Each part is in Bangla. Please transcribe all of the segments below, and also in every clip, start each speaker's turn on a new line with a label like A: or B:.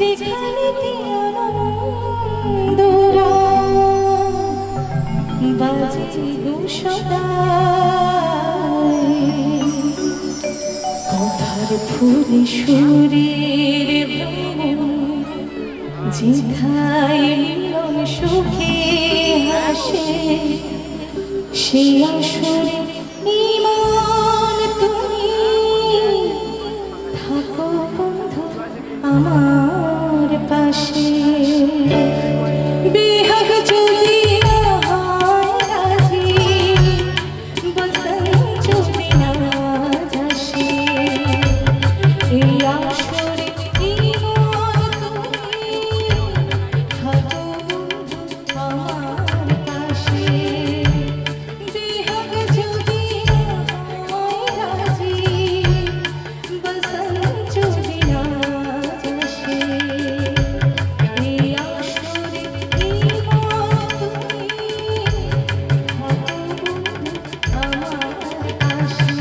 A: যেখানেতে আনন্দ বাজে গো সদাই কথার ফুলে সুরের ভ্রমণ যেথায় মিলন সুখে হাসে সে আসরে ইমান তুমি থাকো বন্ধু আমার পাশে বিহাগ যদি না হয় রাজি বসন্ত যদি না যাসে এই আসরে ইমান তুমি থাকো বন্ধু আমার পাশে বিহাগ যদি না হয় রাজি বসন্ত যদি না যাসে এই আসরে ইমান তুমি থাকো বন্ধু আমার পাশে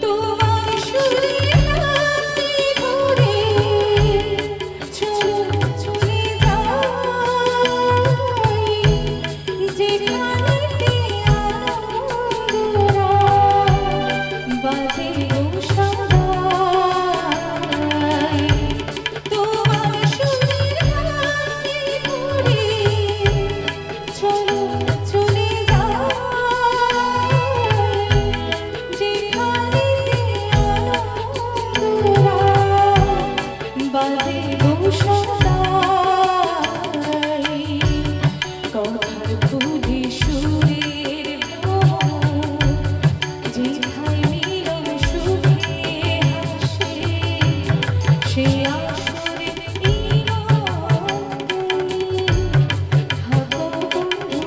A: তোমার সুরে রাতে ভোরে চলো চলে যাই যেখানেতে আনন্দরা বাজে গো সদাই তোমার সুরে রাতে ভোরে চলো চলে যাই যেখানেতে আনন্দরা বাজে গো সদাই কথার ফুলে সুরের ভ্রমণ যেথায় মিলন সুখে হাসে সে আসরে ইমান তুমি থাকো বন্ধু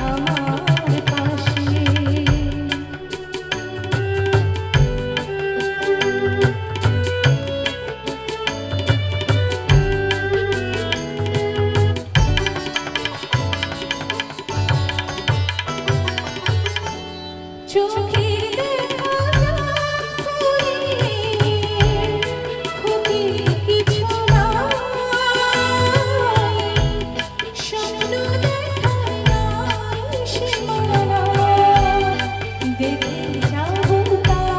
A: আমার পাশে চোখের দেখা ক্ষতি কিছু নাই স্বপ্ন দেখার নাই সীমানা দেখে যাবো তাই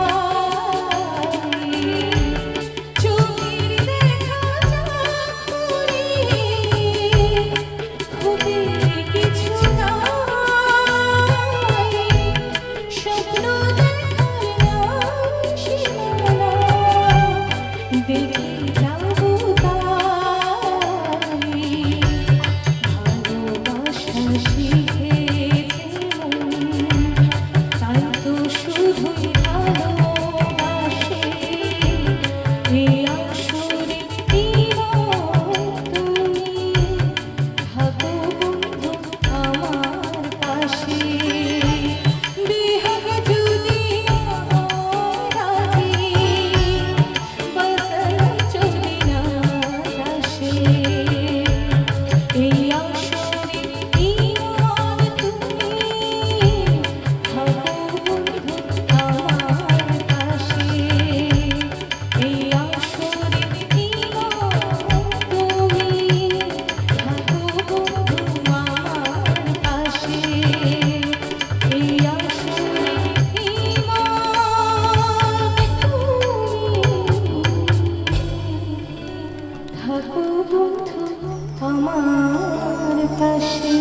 A: চোখের দেখা ক্ষতি কিছু নাই স্বপ্ন দেখার নাই সীমানা দেখে যাবো তাই ভালোবাসা শিখেছে মন তাই তো শুধুই ভালোবাসে এই আসরে ইমান তুমি থাকো বন্ধু আমার পাশে বিহাগ যদি না হয় রাজি বসন্ত যদি না যাসে এই আসরে ইমান তুমি থাকো বন্ধু আমার পাশে এই আসরে ইমান তুমি থাকো বন্ধু আমার পাশে এই আসরে ইমান তুমি থাকো বন্ধু আমার পাশে।